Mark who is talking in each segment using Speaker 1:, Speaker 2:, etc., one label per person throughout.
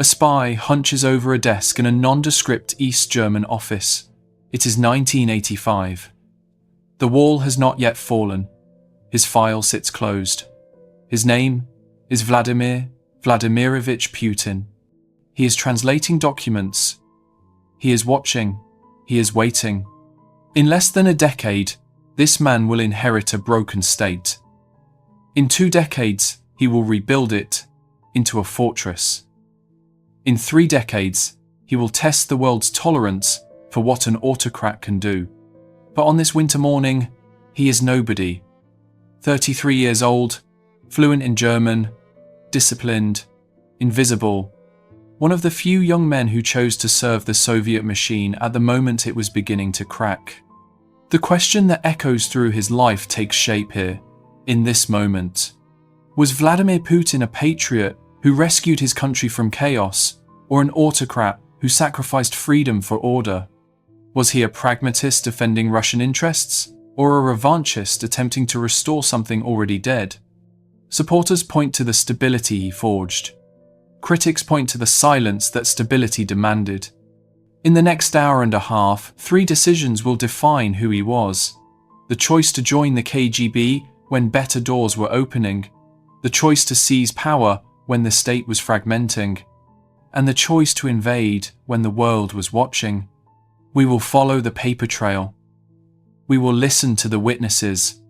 Speaker 1: A spy hunches over a desk in a nondescript East German office. It is 1985. The wall has not yet fallen. His file sits closed. His name is Vladimir Vladimirovich Putin. He is translating documents. He is watching. He is waiting. In less than a decade, this man will inherit a broken state. In 2 decades, he will rebuild it into a fortress. In 3 decades, he will test the world's tolerance for what an autocrat can do. But on this winter morning, he is nobody. 33 years old, fluent in German, disciplined, invisible. One of the few young men who chose to serve the Soviet machine at the moment it was beginning to crack. The question that echoes through his life takes shape here, in this moment. Was Vladimir Putin a patriot who rescued his country from chaos, or an autocrat who sacrificed freedom for order? Was he a pragmatist defending Russian interests, or a revanchist attempting to restore something already dead? Supporters point to the stability he forged. Critics point to the silence that stability demanded. In the next hour and a half, 3 decisions will define who he was. The choice to join the KGB when better doors were opening, the choice to seize power when the state was fragmenting, and the choice to invade when the world was watching. We will follow the paper trail. We will listen to the witnesses.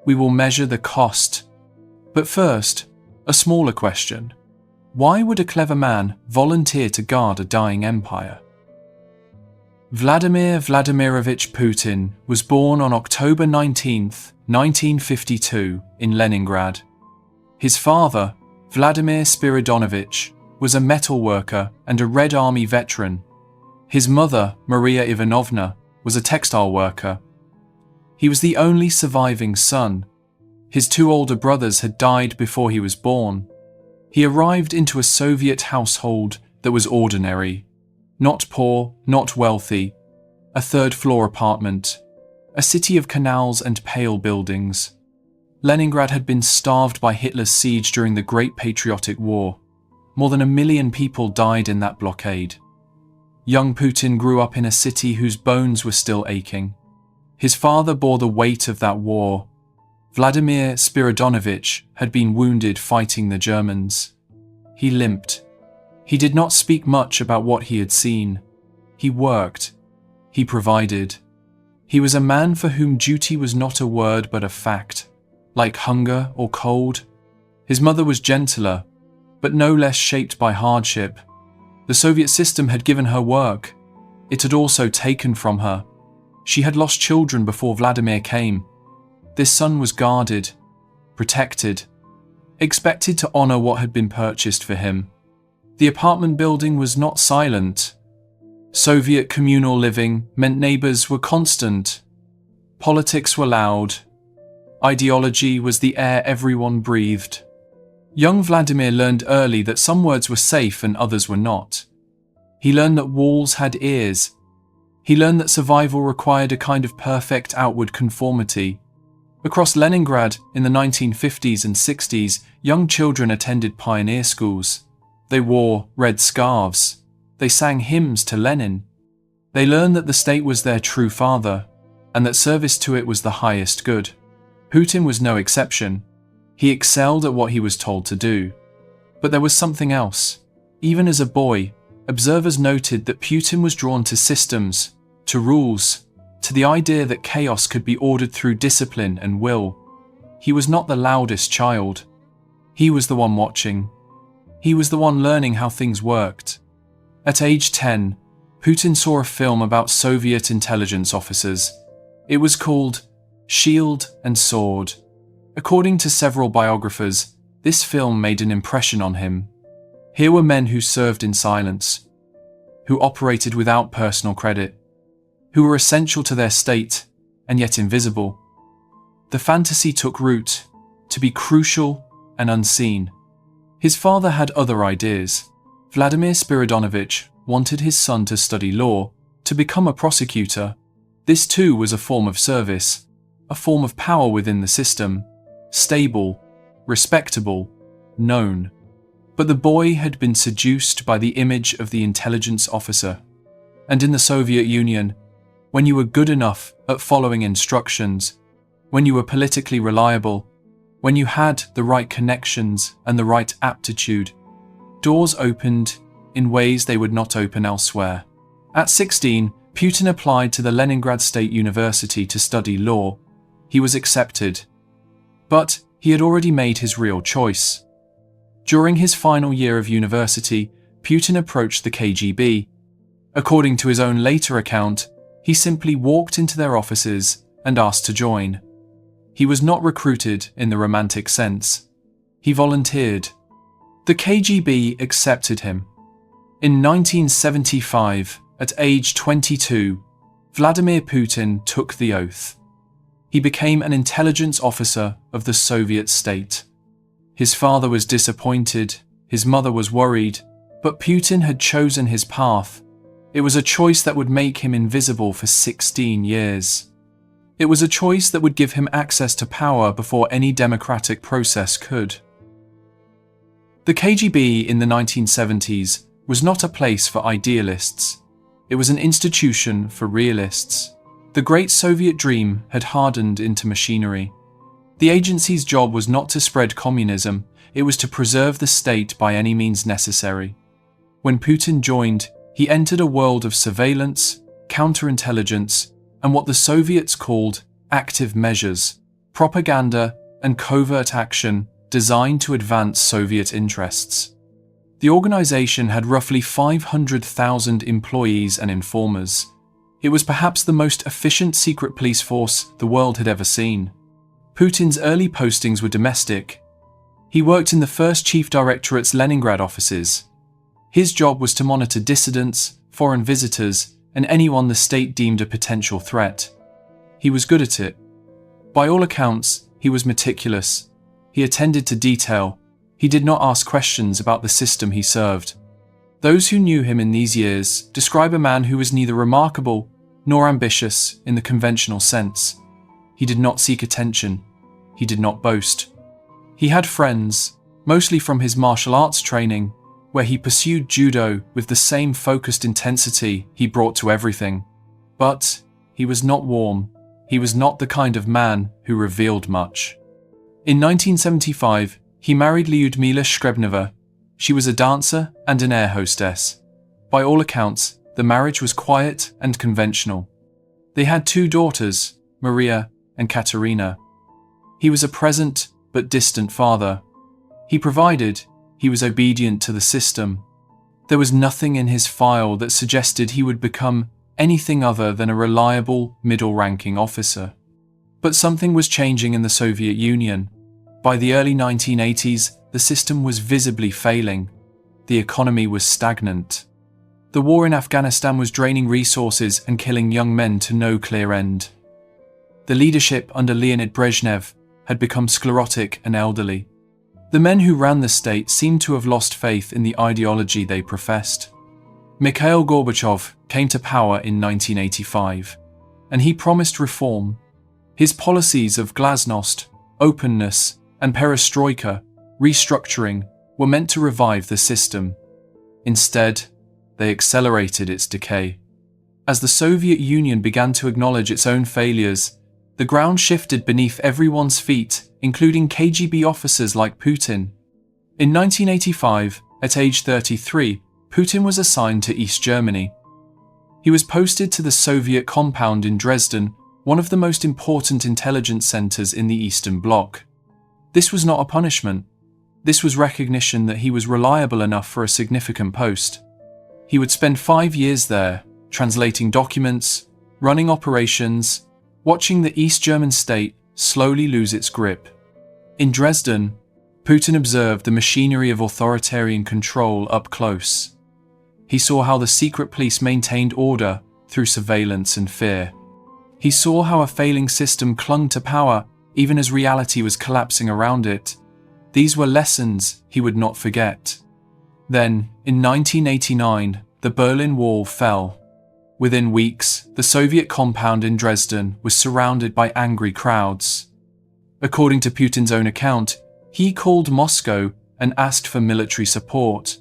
Speaker 1: We will measure the cost. But first, a smaller question. Why would a clever man volunteer to guard a dying empire? Vladimir Vladimirovich Putin was born on October 19, 1952, in Leningrad. His father, Vladimir Spiridonovich, was a metal worker and a Red Army veteran. His mother, Maria Ivanovna, was a textile worker. He was the only surviving son. His 2 older brothers had died before he was born. He arrived into a Soviet household that was ordinary. Not poor, not wealthy. A 3rd-floor apartment. A city of canals and pale buildings. Leningrad had been starved by Hitler's siege during the Great Patriotic War. More than 1 million people died in that blockade. Young Putin grew up in a city whose bones were still aching. His father bore the weight of that war. Vladimir Spiridonovich had been wounded fighting the Germans. He limped. He did not speak much about what he had seen. He worked. He provided. He was a man for whom duty was not a word but a fact, like hunger or cold. His mother was gentler, but no less shaped by hardship. The Soviet system had given her work. It had also taken from her. She had lost children before Vladimir came. This son was guarded, protected, expected to honor what had been purchased for him. The apartment building was not silent. Soviet communal living meant neighbors were constant. Politics were loud. Ideology was the air everyone breathed. Young Vladimir learned early that some words were safe and others were not. He learned that walls had ears. He learned that survival required a kind of perfect outward conformity. Across Leningrad in the 1950s and 60s, young children attended pioneer schools. They wore red scarves. They sang hymns to Lenin. They learned that the state was their true father, and that service to it was the highest good. Putin was no exception. He excelled at what he was told to do. But there was something else. Even as a boy, observers noted that Putin was drawn to systems, to rules, to the idea that chaos could be ordered through discipline and will. He was not the loudest child. He was the one watching. He was the one learning how things worked. At age 10, Putin saw a film about Soviet intelligence officers. It was called Shield and Sword. According to several biographers, this film made an impression on him. Here were men who served in silence, who operated without personal credit, who were essential to their state and yet invisible. The fantasy took root, to be crucial and unseen. His father had other ideas. Vladimir Spiridonovich wanted his son to study law, to become a prosecutor. This too was a form of service, a form of power within the system, stable, respectable, known. But the boy had been seduced by the image of the intelligence officer. And in the Soviet Union, when you were good enough at following instructions, when you were politically reliable, when you had the right connections and the right aptitude, doors opened in ways they would not open elsewhere. At 16, Putin applied to the Leningrad State University to study law. He was accepted. But he had already made his real choice. During his final year of university, Putin approached the KGB. According to his own later account, he simply walked into their offices and asked to join. He was not recruited in the romantic sense. He volunteered. The KGB accepted him. In 1975, at age 22, Vladimir Putin took the oath. He became an intelligence officer of the Soviet state. His father was disappointed, his mother was worried, but Putin had chosen his path. It was a choice that would make him invisible for 16 years. It was a choice that would give him access to power before any democratic process could. The KGB in the 1970s was not a place for idealists. It was an institution for realists. The great Soviet dream had hardened into machinery. The agency's job was not to spread communism, it was to preserve the state by any means necessary. When Putin joined, he entered a world of surveillance, counterintelligence, and what the Soviets called active measures, propaganda and covert action designed to advance Soviet interests. The organization had roughly 500,000 employees and informers. It was perhaps the most efficient secret police force the world had ever seen. Putin's early postings were domestic. He worked in the first Chief Directorate's Leningrad offices. His job was to monitor dissidents, foreign visitors, and anyone the state deemed a potential threat. He was good at it. By all accounts, he was meticulous. He attended to detail. He did not ask questions about the system he served. Those who knew him in these years describe a man who was neither remarkable nor ambitious in the conventional sense. He did not seek attention. He did not boast. He had friends, mostly from his martial arts training, where he pursued judo with the same focused intensity he brought to everything. But he was not warm. He was not the kind of man who revealed much. In 1975, he married Lyudmila Shkrebneva. She was a dancer and an air hostess. By all accounts, the marriage was quiet and conventional. They had 2 daughters, Maria and Katerina. He was a present but distant father. He provided, he was obedient to the system. There was nothing in his file that suggested he would become anything other than a reliable, middle-ranking officer. But something was changing in the Soviet Union. By the early 1980s, the system was visibly failing. The economy was stagnant. The war in Afghanistan was draining resources and killing young men to no clear end. The leadership under Leonid Brezhnev had become sclerotic and elderly. The men who ran the state seemed to have lost faith in the ideology they professed. Mikhail Gorbachev came to power in 1985, and he promised reform. His policies of glasnost, openness, and perestroika, restructuring, were meant to revive the system. Instead, they accelerated its decay. As the Soviet Union began to acknowledge its own failures, the ground shifted beneath everyone's feet, including KGB officers like Putin. In 1985, at age 33, Putin was assigned to East Germany. He was posted to the Soviet compound in Dresden, one of the most important intelligence centers in the Eastern Bloc. This was not a punishment. This was recognition that he was reliable enough for a significant post. He would spend 5 years there, translating documents, running operations, watching the East German state slowly lose its grip. In Dresden, Putin observed the machinery of authoritarian control up close. He saw how the secret police maintained order through surveillance and fear. He saw how a failing system clung to power even as reality was collapsing around it. These were lessons he would not forget. Then, in 1989, the Berlin Wall fell. Within weeks, the Soviet compound in Dresden was surrounded by angry crowds. According to Putin's own account, he called Moscow and asked for military support.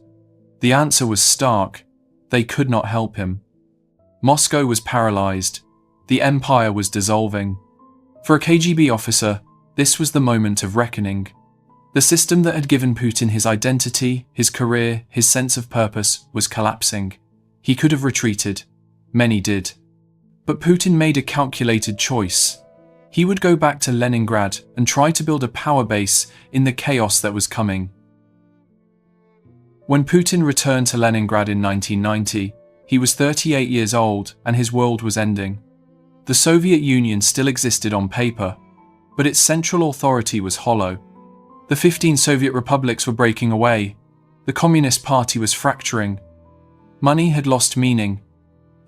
Speaker 1: The answer was stark: they could not help him. Moscow was paralyzed. The empire was dissolving. For a KGB officer, this was the moment of reckoning. The system that had given Putin his identity, his career, his sense of purpose was collapsing. He could have retreated. Many did. But Putin made a calculated choice. He would go back to Leningrad and try to build a power base in the chaos that was coming. When Putin returned to Leningrad in 1990, he was 38 years old and his world was ending. The Soviet Union still existed on paper, but its central authority was hollow. The 15 Soviet republics were breaking away. The Communist Party was fracturing. Money had lost meaning.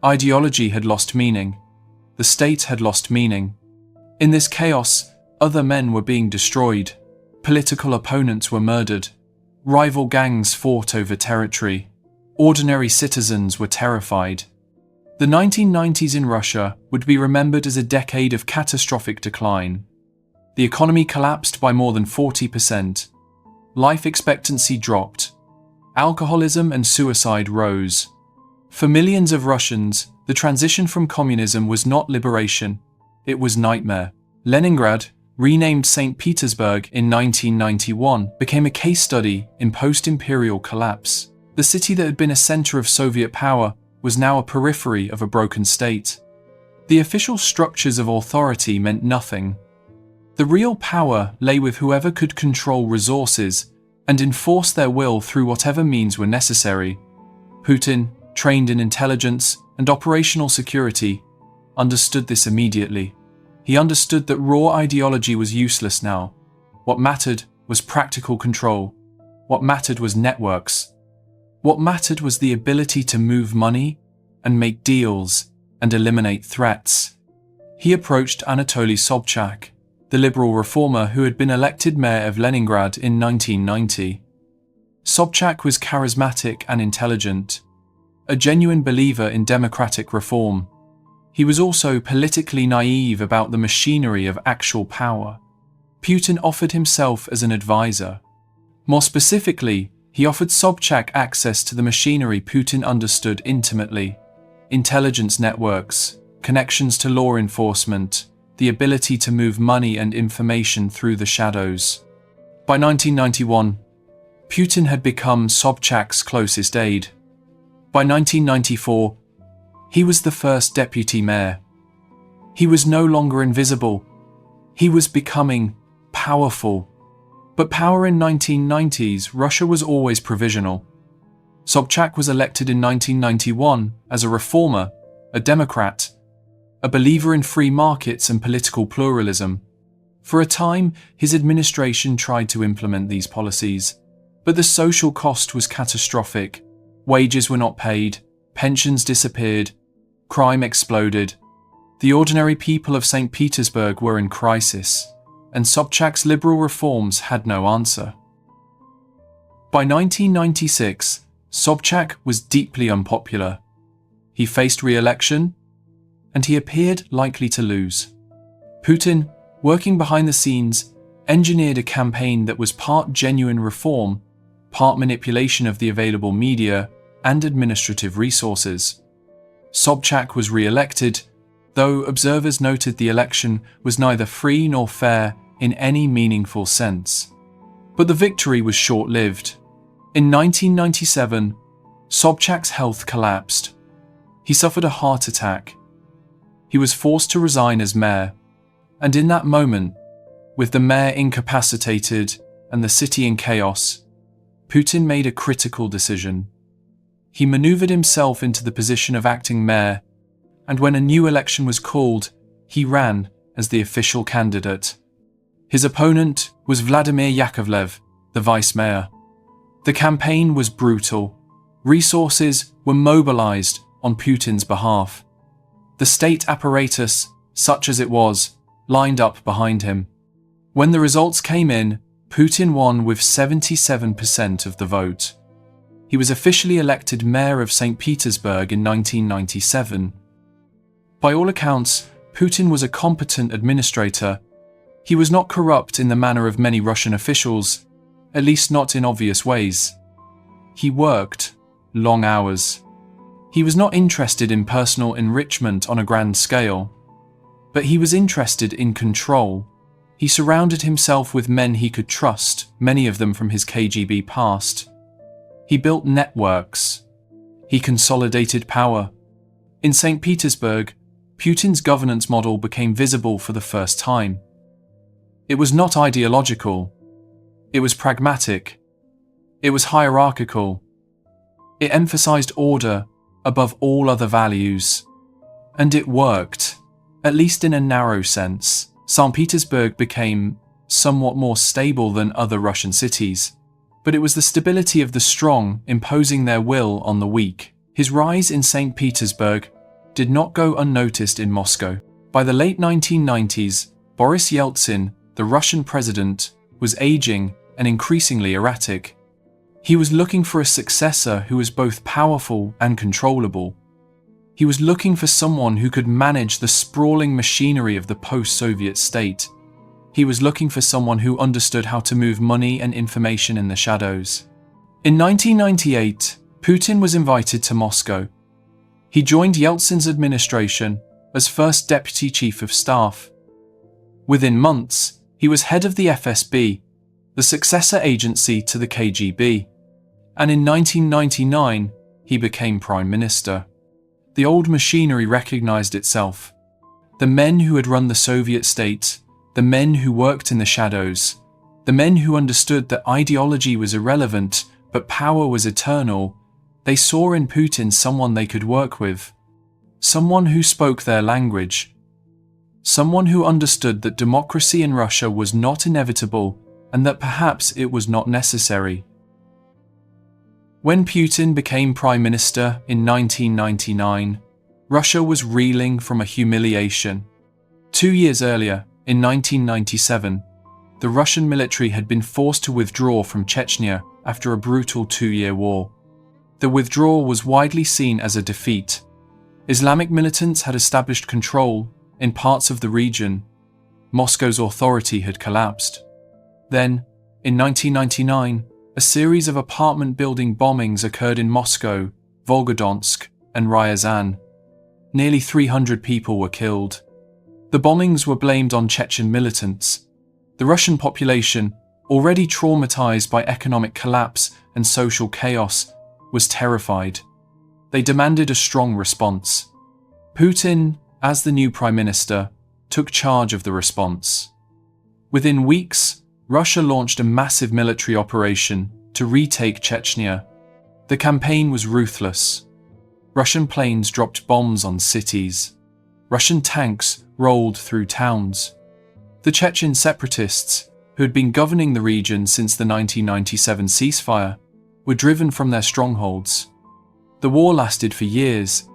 Speaker 1: Ideology had lost meaning. The state had lost meaning. In this chaos, other men were being destroyed. Political opponents were murdered. Rival gangs fought over territory. Ordinary citizens were terrified. The 1990s in Russia would be remembered as a decade of catastrophic decline. The economy collapsed by more than 40%. Life expectancy dropped. Alcoholism and suicide rose. For millions of Russians, the transition from communism was not liberation, it was nightmare. Leningrad, renamed St. Petersburg in 1991, became a case study in post-imperial collapse. The city that had been a center of Soviet power was now a periphery of a broken state. The official structures of authority meant nothing. The real power lay with whoever could control resources and enforce their will through whatever means were necessary. Putin, trained in intelligence and operational security, understood this immediately. He understood that raw ideology was useless now. What mattered was practical control. What mattered was networks. What mattered was the ability to move money and make deals and eliminate threats. He approached Anatoly Sobchak, the liberal reformer who had been elected mayor of Leningrad in 1990. Sobchak was charismatic and intelligent, a genuine believer in democratic reform. He was also politically naive about the machinery of actual power. Putin offered himself as an advisor. More specifically, he offered Sobchak access to the machinery Putin understood intimately: intelligence networks, connections to law enforcement, the ability to move money and information through the shadows. By 1991, Putin had become Sobchak's closest aide. By 1994, he was the first deputy mayor. He was no longer invisible. He was becoming powerful. But power in 1990s Russia was always provisional. Sobchak was elected in 1991 as a reformer, a Democrat, a believer in free markets and political pluralism. For a time, his administration tried to implement these policies, but the social cost was catastrophic. Wages were not paid, pensions disappeared, crime exploded. The ordinary people of St. Petersburg were in crisis, and Sobchak's liberal reforms had no answer. By 1996, Sobchak was deeply unpopular. He faced re-election, and he appeared likely to lose. Putin, working behind the scenes, engineered a campaign that was part genuine reform, part manipulation of the available media and administrative resources. Sobchak was re-elected, though observers noted the election was neither free nor fair in any meaningful sense. But the victory was short-lived. In 1997, Sobchak's health collapsed. He suffered a heart attack. He was forced to resign as mayor, and in that moment, with the mayor incapacitated and the city in chaos, Putin made a critical decision. He maneuvered himself into the position of acting mayor, and when a new election was called, he ran as the official candidate. His opponent was Vladimir Yakovlev, the vice mayor. The campaign was brutal. Resources were mobilized on Putin's behalf. The state apparatus, such as it was, lined up behind him. When the results came in, Putin won with 77% of the vote. He was officially elected mayor of St. Petersburg in 1997. By all accounts, Putin was a competent administrator. He was not corrupt in the manner of many Russian officials. at least not in obvious ways. He worked long hours. He was not interested in personal enrichment on a grand scale, but he was interested in control. He surrounded himself with men he could trust, many of them from his KGB past. He built networks. He consolidated power. In St. Petersburg, Putin's governance model became visible for the first time. It was not ideological. It was pragmatic. It was hierarchical. It emphasized order above all other values. And it worked, at least in a narrow sense. St. Petersburg became somewhat more stable than other Russian cities, but it was the stability of the strong imposing their will on the weak. His rise in St. Petersburg did not go unnoticed in Moscow. By the late 1990s, Boris Yeltsin, the Russian president, was aging and increasingly erratic. He was looking for a successor who was both powerful and controllable. He was looking for someone who could manage the sprawling machinery of the post-Soviet state. He was looking for someone who understood how to move money and information in the shadows. In 1998, Putin was invited to Moscow. He joined Yeltsin's administration as first deputy chief of staff. Within months, he was head of the FSB, the successor agency to the KGB. And in 1999, he became prime minister. The old machinery recognized itself. The men who had run the Soviet state, the men who worked in the shadows, the men who understood that ideology was irrelevant but power was eternal, they saw in Putin someone they could work with, someone who spoke their language, someone who understood that democracy in Russia was not inevitable and that perhaps it was not necessary. When Putin became prime minister in 1999, Russia was reeling from a humiliation. 2 years earlier, in 1997, the Russian military had been forced to withdraw from Chechnya after a brutal 2-year war. The withdrawal was widely seen as a defeat. Islamic militants had established control in parts of the region. Moscow's authority had collapsed. Then, in 1999, a series of apartment building bombings occurred in Moscow, Volgodonsk, and Ryazan. Nearly 300 people were killed. The bombings were blamed on Chechen militants. The Russian population, already traumatized by economic collapse and social chaos, was terrified. They demanded a strong response. Putin, as the new prime minister, took charge of the response. Within weeks, Russia launched a massive military operation to retake Chechnya. The campaign was ruthless. Russian planes dropped bombs on cities. Russian tanks rolled through towns. The Chechen separatists, who had been governing the region since the 1997 ceasefire, were driven from their strongholds. The war lasted for years.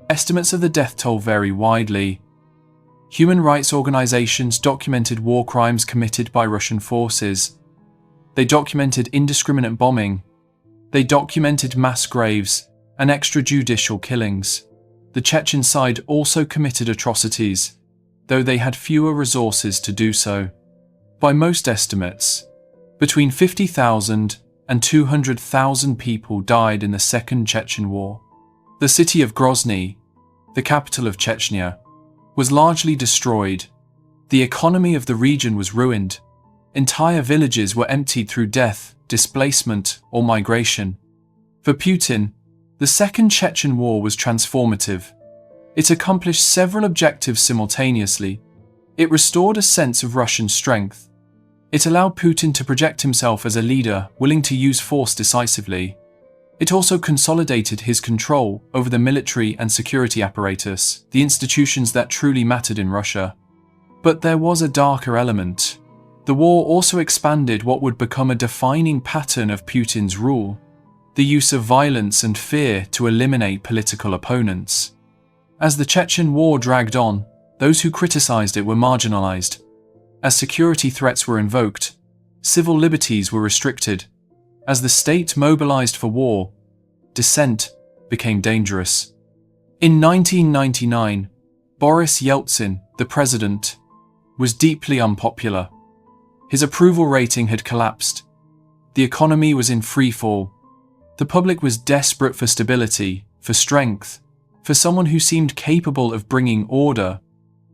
Speaker 1: Estimates of the death toll vary widely. Human rights organizations documented war crimes committed by Russian forces. They documented indiscriminate bombing. They documented mass graves and extrajudicial killings. The Chechen side also committed atrocities, though they had fewer resources to do so. By most estimates, between 50,000 and 200,000 people died in the Second Chechen War. The city of Grozny, the capital of Chechnya, was largely destroyed. The economy of the region was ruined. Entire villages were emptied through death, displacement, or migration. For Putin, the Second Chechen War was transformative. It accomplished several objectives simultaneously. It restored a sense of Russian strength. It allowed Putin to project himself as a leader willing to use force decisively. It also consolidated his control over the military and security apparatus, the institutions that truly mattered in Russia. But there was a darker element. The war also expanded what would become a defining pattern of Putin's rule: the use of violence and fear to eliminate political opponents. As the Chechen War dragged on, those who criticized it were marginalized. As security threats were invoked, civil liberties were restricted. As the state mobilized for war, dissent became dangerous. In 1999, Boris Yeltsin, the president, was deeply unpopular. His approval rating had collapsed. The economy was in freefall. The public was desperate for stability, for strength, for someone who seemed capable of bringing order.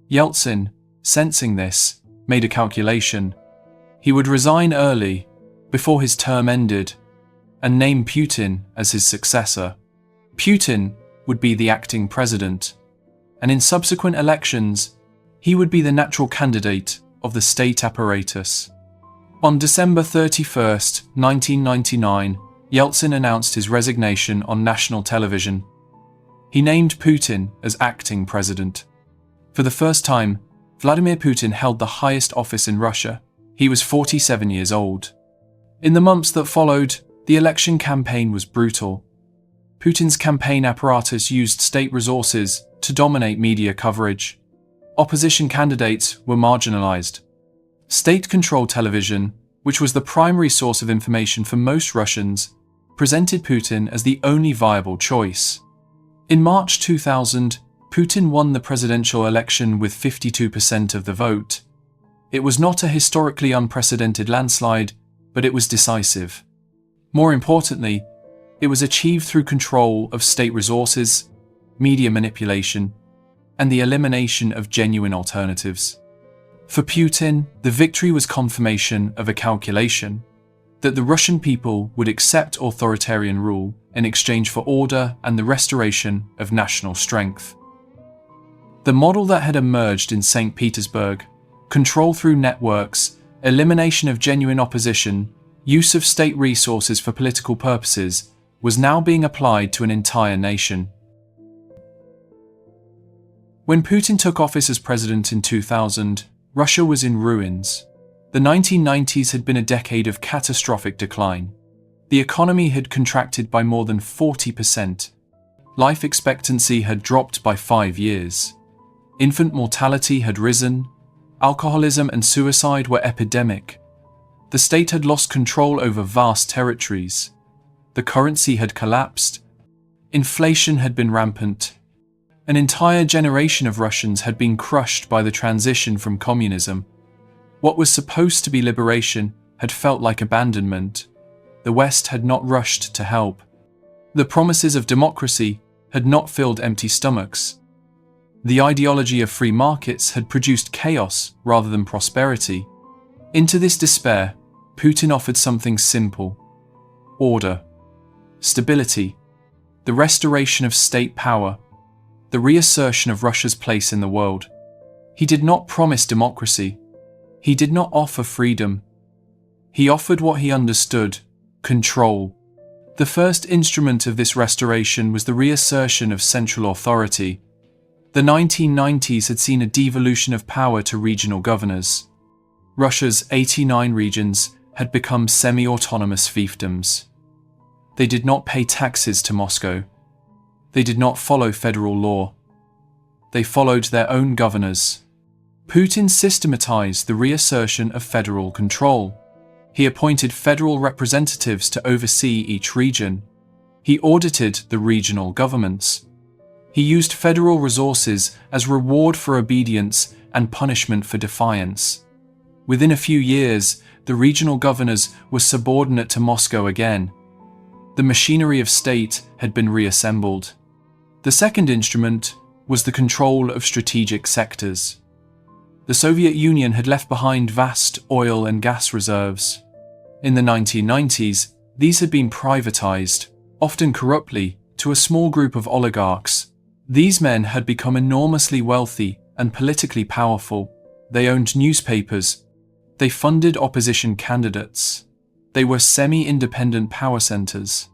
Speaker 1: Yeltsin, sensing this, made a calculation. He would resign early, before his term ended, and name Putin as his successor. Putin would be the acting president, and in subsequent elections, he would be the natural candidate of the state apparatus. On December 31st, 1999, Yeltsin announced his resignation on national television. He named Putin as acting president. For the first time, Vladimir Putin held the highest office in Russia. He was 47 years old. In the months that followed, the election campaign was brutal. Putin's campaign apparatus used state resources to dominate media coverage. Opposition candidates were marginalized. State-controlled television, which was the primary source of information for most Russians, presented Putin as the only viable choice. In March 2000, Putin won the presidential election with 52% of the vote. It was not a historically unprecedented landslide, but it was decisive. More importantly, it was achieved through control of state resources, media manipulation, and the elimination of genuine alternatives. For Putin, the victory was confirmation of a calculation that the Russian people would accept authoritarian rule in exchange for order and the restoration of national strength. The model that had emerged in St. Petersburg, control through networks, elimination of genuine opposition, use of state resources for political purposes, was now being applied to an entire nation. When Putin took office as president in 2000, Russia was in ruins. The 1990s had been a decade of catastrophic decline. The economy had contracted by more than 40%. Life expectancy had dropped by 5 years. Infant mortality had risen. Alcoholism and suicide were epidemic. The state had lost control over vast territories. The currency had collapsed. Inflation had been rampant. An entire generation of Russians had been crushed by the transition from communism. What was supposed to be liberation had felt like abandonment. The West had not rushed to help. The promises of democracy had not filled empty stomachs. The ideology of free markets had produced chaos rather than prosperity. Into this despair, Putin offered something simple: order, stability, the restoration of state power, the reassertion of Russia's place in the world. He did not promise democracy. He did not offer freedom. He offered what he understood: control. The first instrument of this restoration was the reassertion of central authority. The 1990s had seen a devolution of power to regional governors. Russia's 89 regions had become semi-autonomous fiefdoms. They did not pay taxes to Moscow. They did not follow federal law. They followed their own governors. Putin systematized the reassertion of federal control. He appointed federal representatives to oversee each region. He audited the regional governments. He used federal resources as reward for obedience and punishment for defiance. Within a few years, the regional governors were subordinate to Moscow again. The machinery of state had been reassembled. The second instrument was the control of strategic sectors. The Soviet Union had left behind vast oil and gas reserves. In the 1990s, these had been privatized, often corruptly, to a small group of oligarchs. These men had become enormously wealthy and politically powerful. They owned newspapers. They funded opposition candidates. They were semi-independent power centers.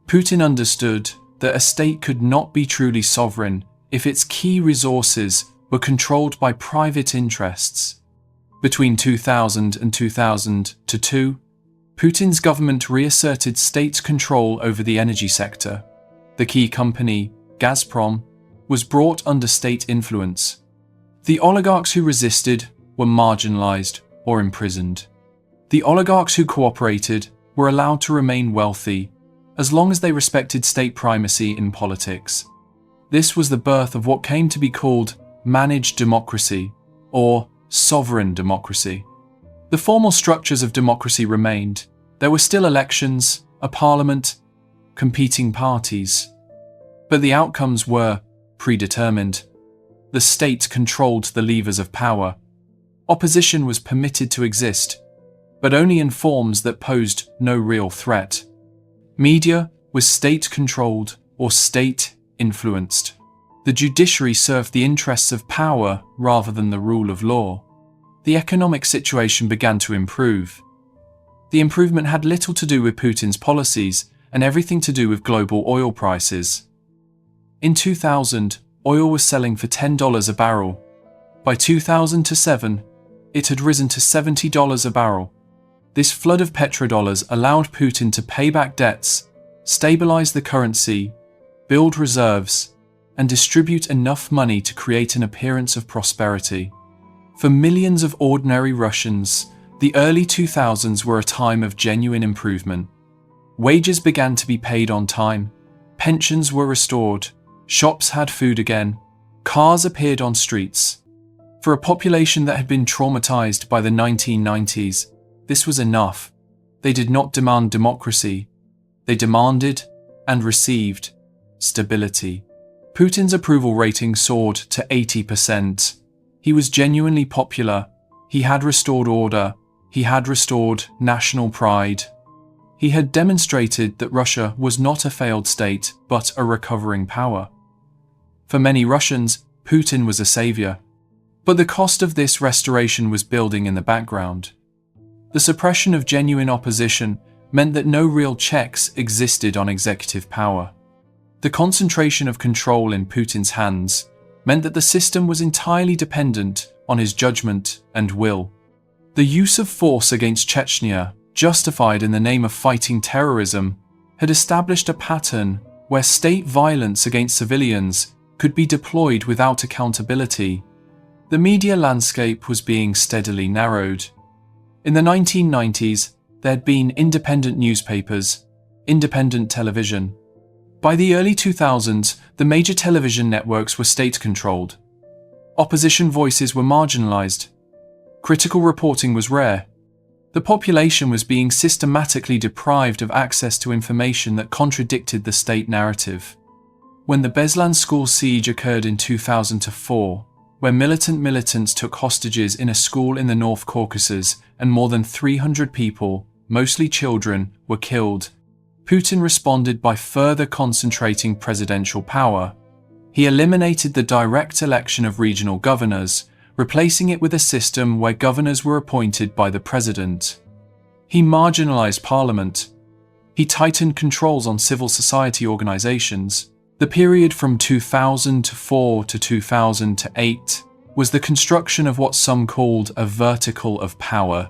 Speaker 1: Putin understood that a state could not be truly sovereign if its key resources were controlled by private interests. Between 2000 and 2002, Putin's government reasserted state control over the energy sector. The key company, Gazprom, was brought under state influence. The oligarchs who resisted were marginalized or imprisoned. The oligarchs who cooperated were allowed to remain wealthy as long as they respected state primacy in politics. This was the birth of what came to be called managed democracy or sovereign democracy. The formal structures of democracy remained, There were still elections, a parliament, competing parties. But the outcomes were predetermined. The state controlled the levers of power. Opposition was permitted to exist, but only in forms that posed no real threat. Media was state-controlled or state-influenced. The judiciary served the interests of power rather than the rule of law. The economic situation began to improve. The improvement had little to do with Putin's policies and everything to do with global oil prices. In 2000, oil was selling for $10 a barrel. By 2007, it had risen to $70 a barrel. This flood of petrodollars allowed Putin to pay back debts, stabilize the currency, build reserves, and distribute enough money to create an appearance of prosperity. For millions of ordinary Russians, the early 2000s were a time of genuine improvement. Wages began to be paid on time, pensions were restored, shops had food again, cars appeared on streets. For a population that had been traumatized by the 1990s, this was enough. They did not demand democracy. They demanded and received stability. Putin's approval rating soared to 80%. He was genuinely popular. He had restored order. He had restored national pride. He had demonstrated that Russia was not a failed state, but a recovering power. For many Russians, Putin was a savior. But the cost of this restoration was building in the background. The suppression of genuine opposition meant that no real checks existed on executive power. The concentration of control in Putin's hands meant that the system was entirely dependent on his judgment and will. The use of force against Chechnya, justified in the name of fighting terrorism, had established a pattern where state violence against civilians could be deployed without accountability. The media landscape was being steadily narrowed. In the 1990s, there had been independent newspapers, independent television. By the early 2000s, the major television networks were state-controlled. Opposition voices were marginalized. Critical reporting was rare. The population was being systematically deprived of access to information that contradicted the state narrative. When the Beslan school siege occurred in 2004, where militants took hostages in a school in the North Caucasus and more than 300 people, mostly children, were killed, Putin responded by further concentrating presidential power. He eliminated the direct election of regional governors, replacing it with a system where governors were appointed by the president. He marginalized parliament. He tightened controls on civil society organizations. The period from 2004 to 2008 was the construction of what some called a vertical of power,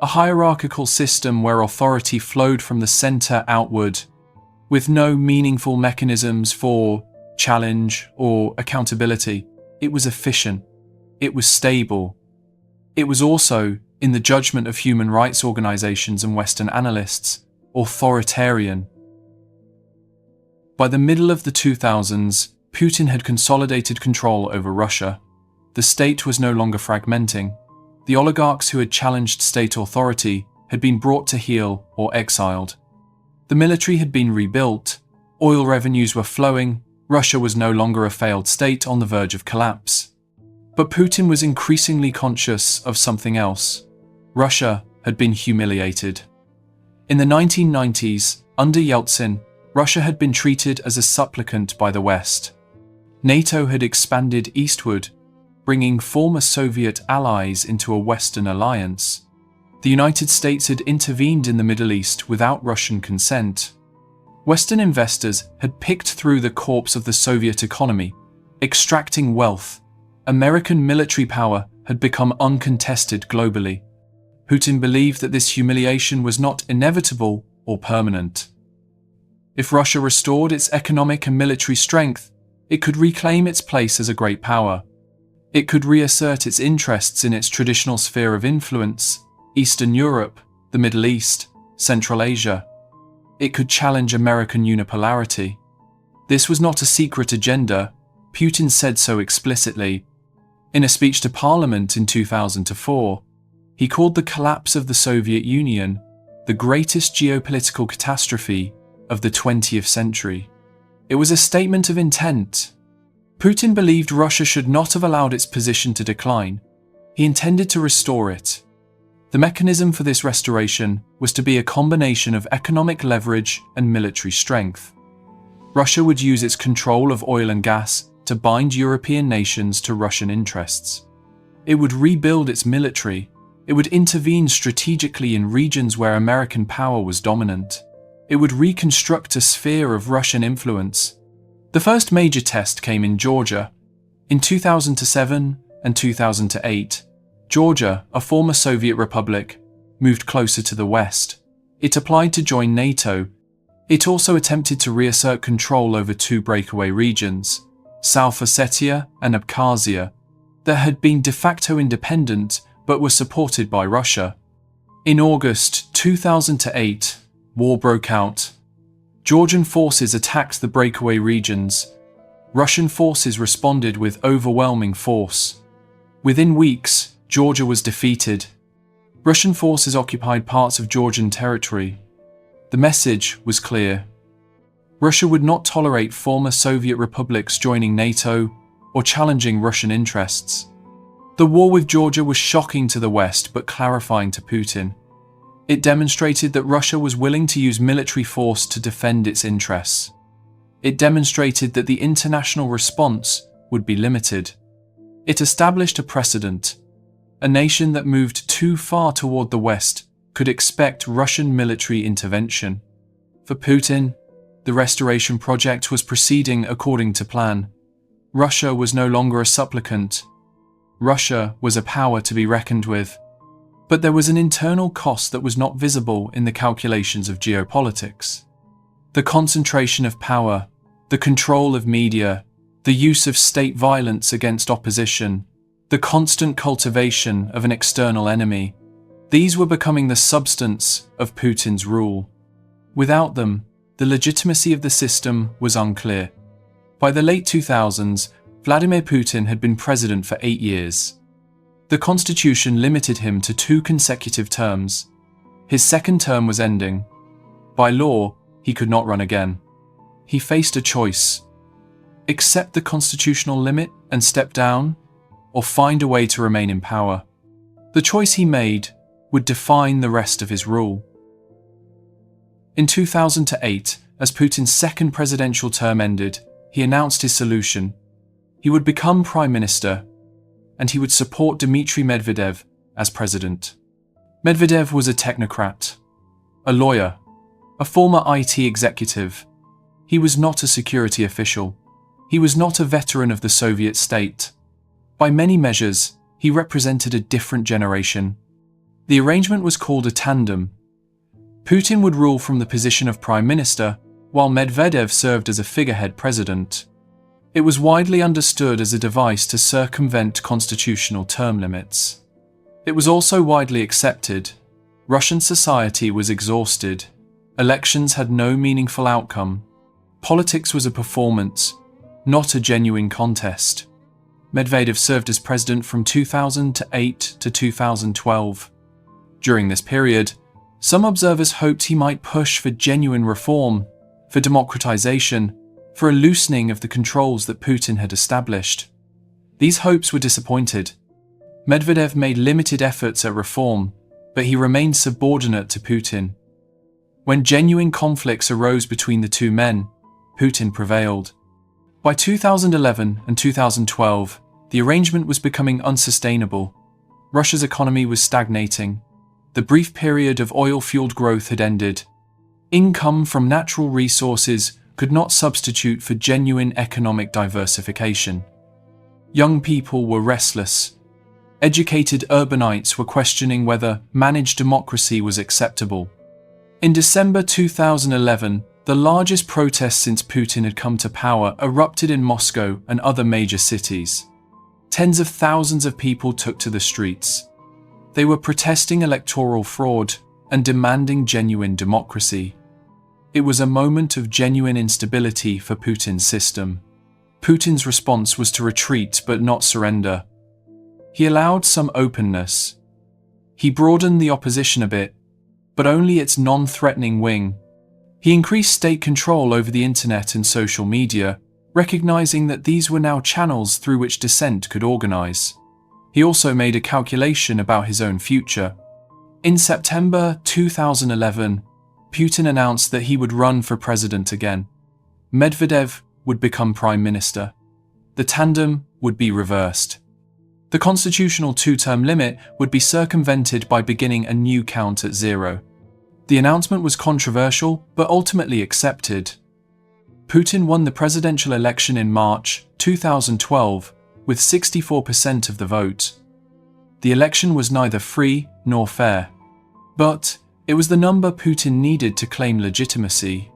Speaker 1: a hierarchical system where authority flowed from the center outward, with no meaningful mechanisms for challenge or accountability. It was efficient. It was stable. It was also, in the judgment of human rights organizations and Western analysts, authoritarian. By the middle of the 2000s, Putin had consolidated control over Russia. The state was no longer fragmenting. The oligarchs who had challenged state authority had been brought to heel or exiled. The military had been rebuilt. Oil revenues were flowing. Russia was no longer a failed state on the verge of collapse. But Putin was increasingly conscious of something else. Russia had been humiliated. In the 1990s, under Yeltsin, Russia had been treated as a supplicant by the West. NATO had expanded eastward, bringing former Soviet allies into a Western alliance. The United States had intervened in the Middle East without Russian consent. Western investors had picked through the corpse of the Soviet economy, extracting wealth. American military power had become uncontested globally. Putin believed that this humiliation was not inevitable or permanent. If Russia restored its economic and military strength, it could reclaim its place as a great power. It could reassert its interests in its traditional sphere of influence, Eastern Europe, the Middle East, Central Asia. It could challenge American unipolarity. This was not a secret agenda. Putin said so explicitly. In a speech to Parliament in 2004, he called the collapse of the Soviet Union the greatest geopolitical catastrophe of the 20th century. It was a statement of intent. Putin believed Russia should not have allowed its position to decline. He intended to restore it. The mechanism for this restoration was to be a combination of economic leverage and military strength. Russia would use its control of oil and gas to bind European nations to Russian interests. It would rebuild its military. It would intervene strategically in regions where American power was dominant. It would reconstruct a sphere of Russian influence. The first major test came in Georgia. In 2007 and 2008, Georgia, a former Soviet republic, moved closer to the West. It applied to join NATO. It also attempted to reassert control over two breakaway regions, South Ossetia and Abkhazia, that had been de facto independent but were supported by Russia. In August 2008, war broke out. Georgian forces attacked the breakaway regions. Russian forces responded with overwhelming force. Within weeks, Georgia was defeated. Russian forces occupied parts of Georgian territory. The message was clear. Russia would not tolerate former Soviet republics joining NATO or challenging Russian interests. The war with Georgia was shocking to the West but clarifying to Putin. It demonstrated that Russia was willing to use military force to defend its interests. It demonstrated that the international response would be limited. It established a precedent. A nation that moved too far toward the West could expect Russian military intervention. For Putin, the restoration project was proceeding according to plan. Russia was no longer a supplicant. Russia was a power to be reckoned with. But there was an internal cost that was not visible in the calculations of geopolitics. The concentration of power, the control of media, the use of state violence against opposition, the constant cultivation of an external enemy, these were becoming the substance of Putin's rule. Without them, the legitimacy of the system was unclear. By the late 2000s, Vladimir Putin had been president for 8 years. The constitution limited him to 2 consecutive terms. His second term was ending. By law, he could not run again. He faced a choice: accept the constitutional limit and step down, or find a way to remain in power. The choice he made would define the rest of his rule. In 2008, as Putin's second presidential term ended, he announced his solution. He would become prime minister, and he would support Dmitry Medvedev as president. Medvedev was a technocrat, a lawyer, a former IT executive. He was not a security official. He was not a veteran of the Soviet state. By many measures, he represented a different generation. The arrangement was called a tandem. Putin would rule from the position of prime minister, while Medvedev served as a figurehead president. It was widely understood as a device to circumvent constitutional term limits. It was also widely accepted. Russian society was exhausted. Elections had no meaningful outcome. Politics was a performance, not a genuine contest. Medvedev served as president from 2008 to 2012. During this period, some observers hoped he might push for genuine reform, for democratization, for a loosening of the controls that Putin had established. These hopes were disappointed. Medvedev made limited efforts at reform, but he remained subordinate to Putin. When genuine conflicts arose between the two men, Putin prevailed. By 2011 and 2012, the arrangement was becoming unsustainable. Russia's economy was stagnating. The brief period of oil-fueled growth had ended. Income from natural resources could not substitute for genuine economic diversification. Young people were restless. Educated urbanites were questioning whether managed democracy was acceptable. In December 2011, the largest protest since Putin had come to power erupted in Moscow and other major cities. Tens of thousands of people took to the streets. They were protesting electoral fraud and demanding genuine democracy. It was a moment of genuine instability for Putin's system. Putin's response was to retreat but not surrender. He allowed some openness. He broadened the opposition a bit. but only its non-threatening wing. He increased state control over the internet and social media, recognizing that these were now channels through which dissent could organize. He also made a calculation about his own future. In September 2011, Putin announced that he would run for president again. Medvedev would become prime minister. The tandem would be reversed. The constitutional two-term limit would be circumvented by beginning a new count at zero. The announcement was controversial, but ultimately accepted. Putin won the presidential election in March 2012 with 64% of the vote. The election was neither free nor fair, but it was the number Putin needed to claim legitimacy.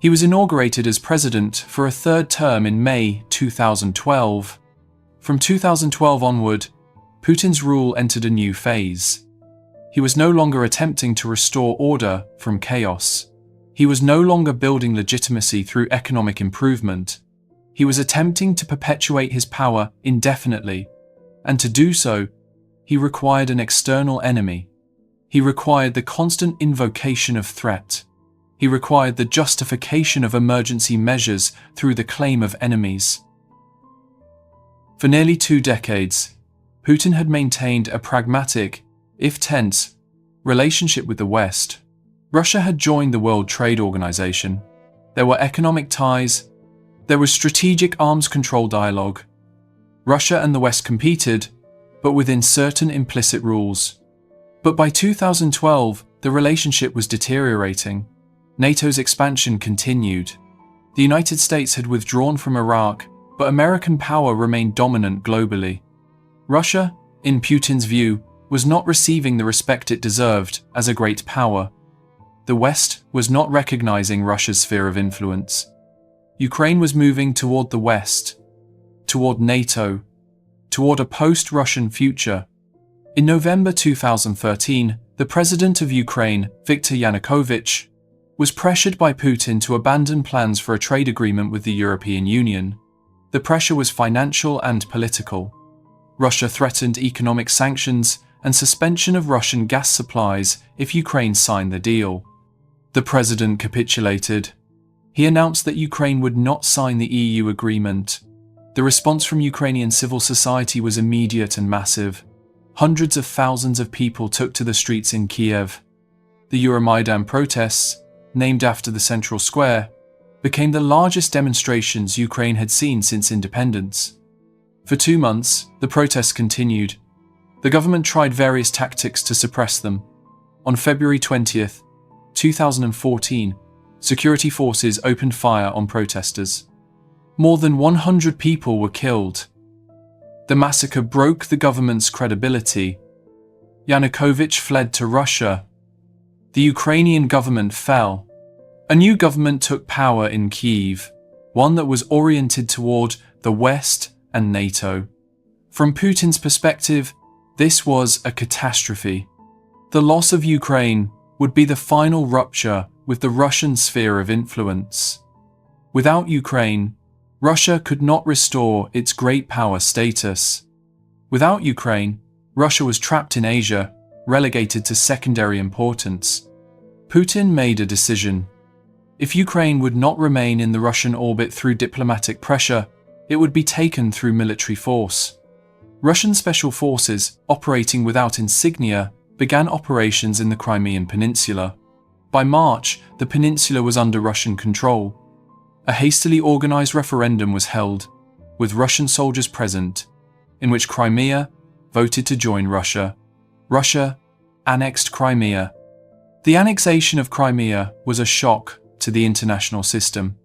Speaker 1: He was inaugurated as president for a third term in May 2012. From 2012 onward, Putin's rule entered a new phase. He was no longer attempting to restore order from chaos. He was no longer building legitimacy through economic improvement. He was attempting to perpetuate his power indefinitely, and to do so, he required an external enemy. He required the constant invocation of threat. He required the justification of emergency measures through the claim of enemies. For nearly 2 decades, Putin had maintained a pragmatic, if tense, relationship with the West. Russia had joined the World Trade Organization. There were economic ties. There was strategic arms control dialogue. Russia and the West competed, but within certain implicit rules. But by 2012, the relationship was deteriorating. NATO's expansion continued. The United States had withdrawn from Iraq, but American power remained dominant globally. Russia, in Putin's view, was not receiving the respect it deserved as a great power. The West was not recognizing Russia's sphere of influence. Ukraine was moving toward the West, toward NATO, toward a post-Russian future. In November 2013, the president of Ukraine, Viktor Yanukovych, was pressured by Putin to abandon plans for a trade agreement with the European Union. The pressure was financial and political. Russia threatened economic sanctions and suspension of Russian gas supplies if Ukraine signed the deal. The president capitulated. He announced that Ukraine would not sign the EU agreement. The response from Ukrainian civil society was immediate and massive. Hundreds of thousands of people took to the streets in Kiev. The Euromaidan protests, named after the central square, became the largest demonstrations Ukraine had seen since independence. For 2 months, the protests continued. The government tried various tactics to suppress them. On February 20th, 2014, security forces opened fire on protesters. More than 100 people were killed. The massacre broke the government's credibility. Yanukovych fled to Russia. The Ukrainian government fell. A new government took power in Kyiv, one that was oriented toward the West and NATO. From Putin's perspective, this was a catastrophe. The loss of Ukraine would be the final rupture with the Russian sphere of influence. Without Ukraine, Russia could not restore its great power status. Without Ukraine, Russia was trapped in Asia, relegated to secondary importance. Putin made a decision. If Ukraine would not remain in the Russian orbit through diplomatic pressure, it would be taken through military force. Russian special forces, operating without insignia, began operations in the Crimean Peninsula. By March, the peninsula was under Russian control. A hastily organized referendum was held, with Russian soldiers present, in which Crimea voted to join Russia. Russia annexed Crimea. The annexation of Crimea was a shock to the international system.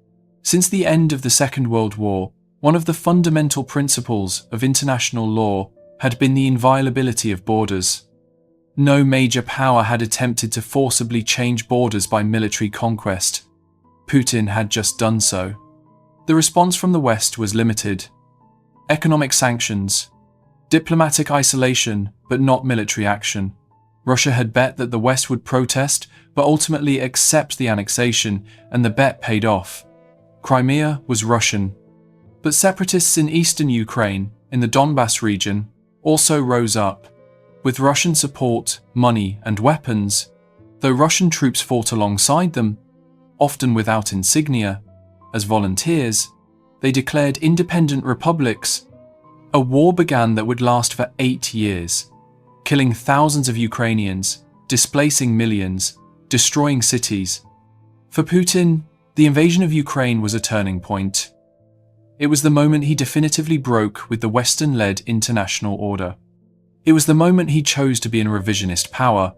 Speaker 1: Since the end of the Second World War, one of the fundamental principles of international law had been the inviolability of borders. No major power had attempted to forcibly change borders by military conquest. Putin had just done so. The response from the West was limited. Economic sanctions, diplomatic isolation, but not military action. Russia had bet that the West would protest, but ultimately accept the annexation, and the bet paid off. Crimea was Russian. But separatists in eastern Ukraine, in the Donbas region, also rose up. With Russian support, money, and weapons, Though Russian troops fought alongside them, often without insignia, as volunteers, they declared independent republics. A war began that would last for 8 years, killing thousands of Ukrainians, displacing millions, destroying cities. For Putin, the invasion of Ukraine was a turning point. It was the moment he definitively broke with the Western-led international order. It was the moment he chose to be a revisionist power,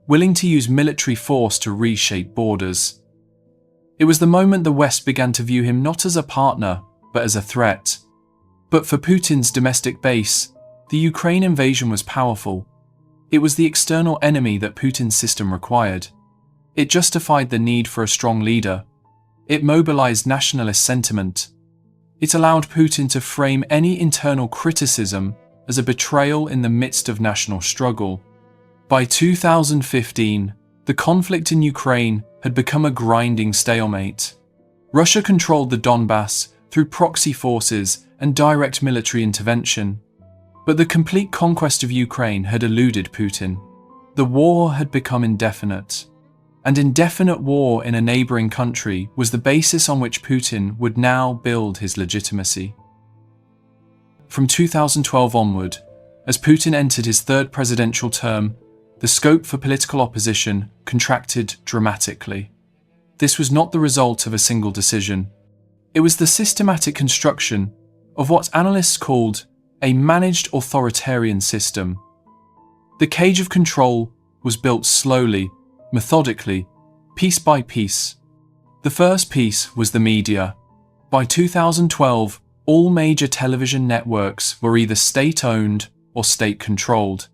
Speaker 1: willing to use military force to reshape borders. It was the moment the West began to view him not as a partner, but as a threat. But for Putin's domestic base, the Ukraine invasion was powerful. It was the external enemy that Putin's system required. It justified the need for a strong leader. It mobilized nationalist sentiment. It allowed Putin to frame any internal criticism as a betrayal in the midst of national struggle. By 2015, the conflict in Ukraine had become a grinding stalemate. Russia controlled the Donbass through proxy forces and direct military intervention. But the complete conquest of Ukraine had eluded Putin. The war had become indefinite. And indefinite war in a neighboring country was the basis on which Putin would now build his legitimacy. From 2012 onward, as Putin entered his third presidential term, the scope for political opposition contracted dramatically. This was not the result of a single decision. It was the systematic construction of what analysts called a managed authoritarian system. The cage of control was built slowly, methodically, piece by piece. The first piece was the media. By 2012, all major television networks were either state-owned or state-controlled.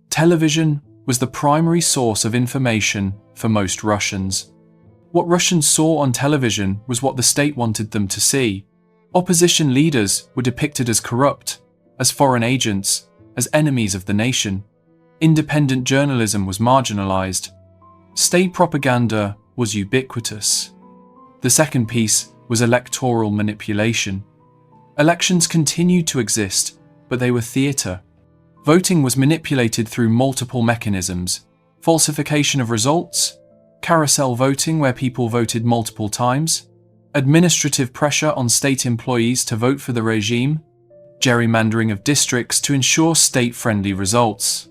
Speaker 1: Television was the primary source of information for most Russians. What Russians saw on television was what the state wanted them to see. Opposition leaders were depicted as corrupt, as foreign agents, as enemies of the nation. Independent journalism was marginalized. State propaganda was ubiquitous. The second piece was electoral manipulation. Elections continued to exist, but they were theatre. Voting was manipulated through multiple mechanisms: falsification of results, carousel voting where people voted multiple times, administrative pressure on state employees to vote for the regime, gerrymandering of districts to ensure state-friendly results.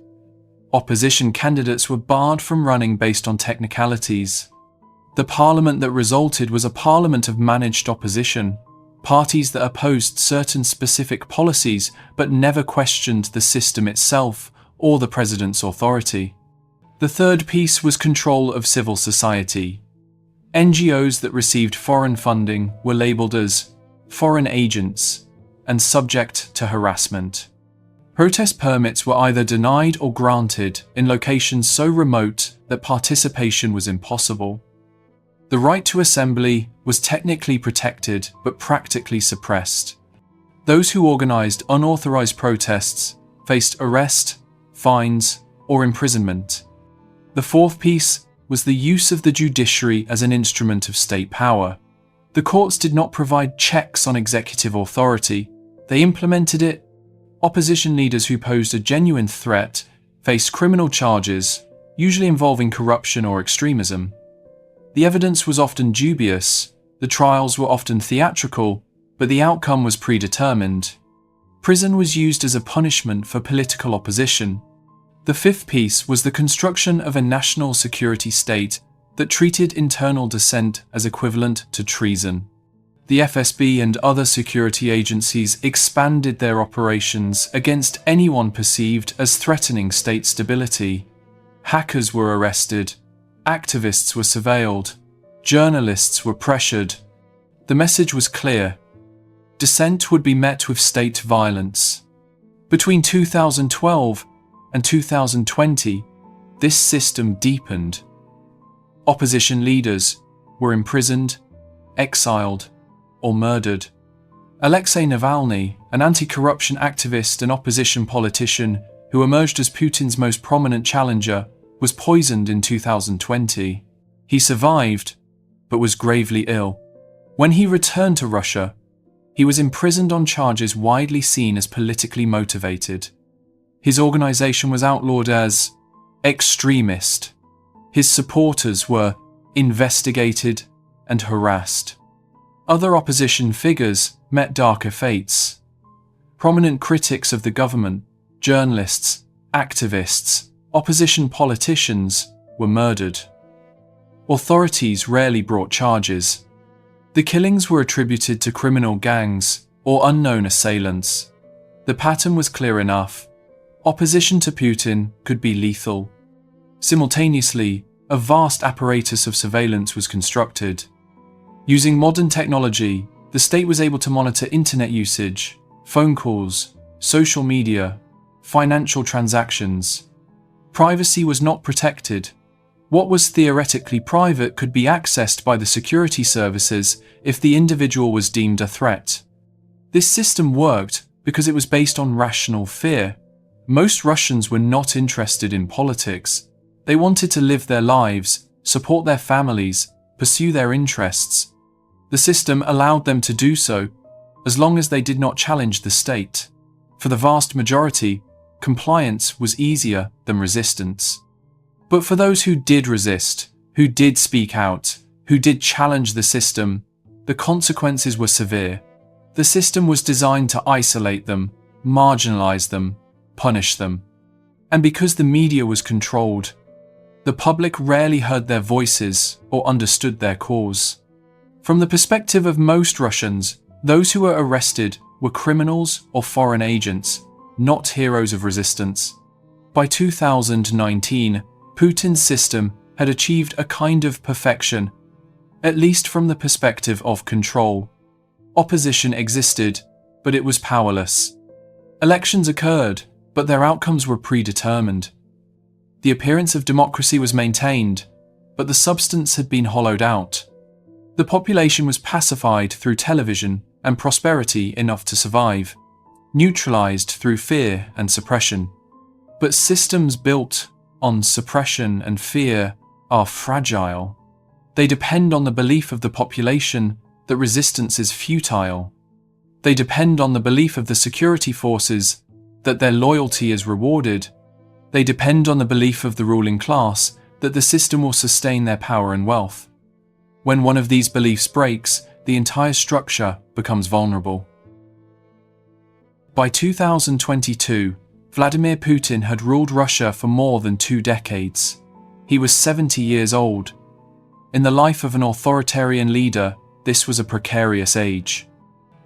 Speaker 1: Opposition candidates were barred from running based on technicalities. The parliament that resulted was a parliament of managed opposition, parties that opposed certain specific policies but never questioned the system itself or the president's authority. The third piece was control of civil society. NGOs that received foreign funding were labelled as foreign agents and subject to harassment. Protest permits were either denied or granted in locations so remote that participation was impossible. The right to assembly was technically protected but practically suppressed. Those who organised unauthorised protests faced arrest, fines, or imprisonment. The fourth piece was the use of the judiciary as an instrument of state power. The courts did not provide checks on executive authority, they implemented it. Opposition leaders who posed a genuine threat faced criminal charges, usually involving corruption or extremism. The evidence was often dubious, the trials were often theatrical, but the outcome was predetermined. Prison was used as a punishment for political opposition. The fifth piece was the construction of a national security state that treated internal dissent as equivalent to treason. The FSB and other security agencies expanded their operations against anyone perceived as threatening state stability. Hackers were arrested, activists were surveilled, journalists were pressured. The message was clear: dissent would be met with state violence. Between 2012 and 2020, this system deepened. Opposition leaders were imprisoned, exiled, or murdered. Alexei Navalny, an anti-corruption activist and opposition politician who emerged as Putin's most prominent challenger, was poisoned in 2020. He survived, but was gravely ill. When he returned to Russia, he was imprisoned on charges widely seen as politically motivated. His organization was outlawed as extremist. His supporters were investigated and harassed. Other opposition figures met darker fates. Prominent critics of the government, journalists, activists, opposition politicians were murdered. Authorities rarely brought charges. The killings were attributed to criminal gangs or unknown assailants. The pattern was clear enough. Opposition to Putin could be lethal. Simultaneously, a vast apparatus of surveillance was constructed. Using modern technology, the state was able to monitor internet usage, phone calls, social media, financial transactions. Privacy was not protected. What was theoretically private could be accessed by the security services if the individual was deemed a threat. This system worked because it was based on rational fear. Most Russians were not interested in politics. They wanted to live their lives, support their families, pursue their interests. The system allowed them to do so, as long as they did not challenge the state. For the vast majority, compliance was easier than resistance. But for those who did resist, who did speak out, who did challenge the system, the consequences were severe. The system was designed to isolate them, marginalize them, punish them. And because the media was controlled, the public rarely heard their voices or understood their cause. From the perspective of most Russians, those who were arrested were criminals or foreign agents, not heroes of resistance. By 2019, Putin's system had achieved a kind of perfection, at least from the perspective of control. Opposition existed, but it was powerless. Elections occurred, but their outcomes were predetermined. The appearance of democracy was maintained, but the substance had been hollowed out. The population was pacified through television and prosperity enough to survive, neutralized through fear and suppression. But systems built on suppression and fear are fragile. They depend on the belief of the population that resistance is futile. They depend on the belief of the security forces that their loyalty is rewarded. They depend on the belief of the ruling class that the system will sustain their power and wealth. When one of these beliefs breaks, the entire structure becomes vulnerable. By 2022, Vladimir Putin had ruled Russia for more than 2 decades. He was 70 years old. In the life of an authoritarian leader, this was a precarious age.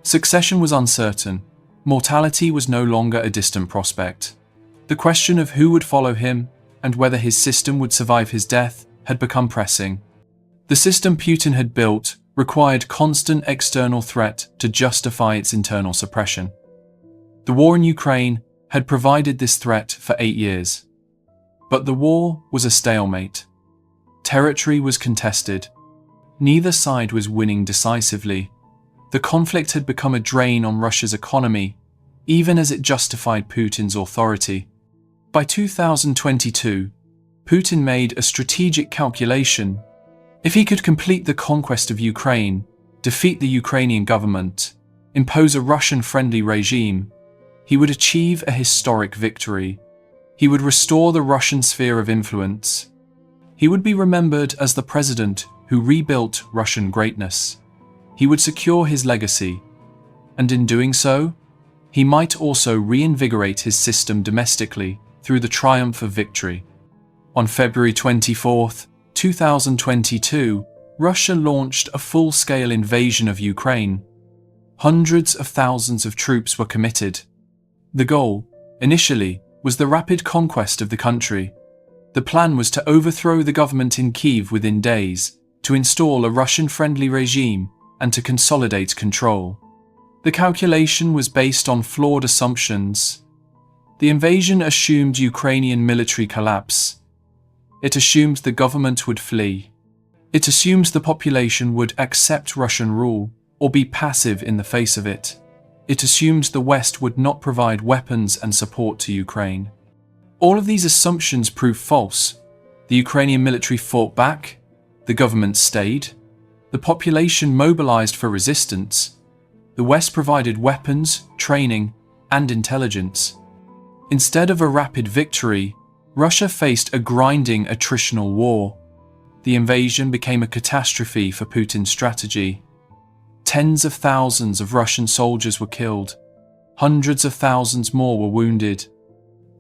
Speaker 1: Succession was uncertain. Mortality was no longer a distant prospect. The question of who would follow him and whether his system would survive his death had become pressing. The system Putin had built required constant external threat to justify its internal suppression. The war in Ukraine had provided this threat for 8 years. But the war was a stalemate. Territory was contested. Neither side was winning decisively. The conflict had become a drain on Russia's economy, even as it justified Putin's authority. By 2022, Putin made a strategic calculation. If he could complete the conquest of Ukraine, defeat the Ukrainian government, impose a Russian-friendly regime, he would achieve a historic victory. He would restore the Russian sphere of influence. He would be remembered as the president who rebuilt Russian greatness. He would secure his legacy, and in doing so, he might also reinvigorate his system domestically through the triumph of victory. On February 24, 2022, Russia launched a full-scale invasion of Ukraine. Hundreds of thousands of troops were committed. The goal, initially, was the rapid conquest of the country. The plan was to overthrow the government in Kyiv within days, to install a Russian-friendly regime, and to consolidate control. The calculation was based on flawed assumptions. The invasion assumed Ukrainian military collapse. It assumed the government would flee. It assumed the population would accept Russian rule or be passive in the face of it. It assumed the West would not provide weapons and support to Ukraine. All of these assumptions proved false. The Ukrainian military fought back, the government stayed, the population mobilized for resistance, the West provided weapons, training, and intelligence. Instead of a rapid victory, Russia faced a grinding attritional war. the invasion became a catastrophe for Putin's strategy. Tens of thousands of Russian soldiers were killed. Hundreds of thousands more were wounded.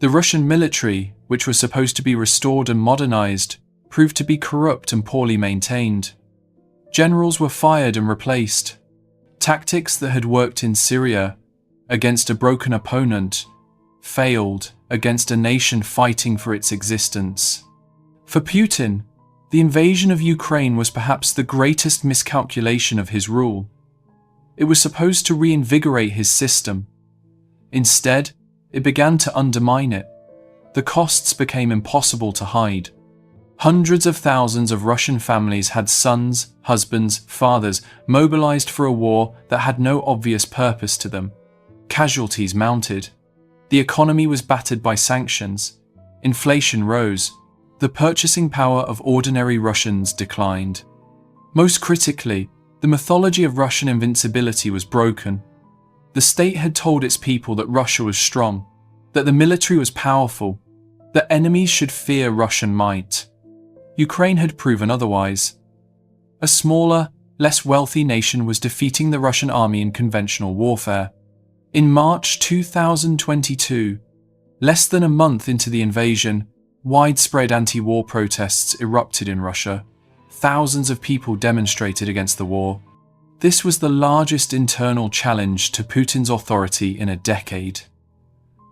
Speaker 1: The Russian military, which was supposed to be restored and modernized, proved to be corrupt and poorly maintained. Generals were fired and replaced. Tactics that had worked in Syria against a broken opponent failed against a nation fighting for its existence. For Putin, the invasion of Ukraine was perhaps the greatest miscalculation of his rule. It was supposed to reinvigorate his system. Instead, it began to undermine it. The costs became impossible to hide. Hundreds of thousands of Russian families had sons, husbands, fathers mobilized for a war that had no obvious purpose to them. Casualties mounted. The economy was battered by sanctions. Inflation rose. The purchasing power of ordinary Russians declined. Most critically, the mythology of Russian invincibility was broken. The state had told its people that Russia was strong, that the military was powerful, that enemies should fear Russian might. Ukraine had proven otherwise. A smaller, less wealthy nation was defeating the Russian army in conventional warfare. In March 2022, less than a month into the invasion, widespread anti-war protests erupted in Russia. Thousands of people demonstrated against the war. This was the largest internal challenge to Putin's authority in a decade.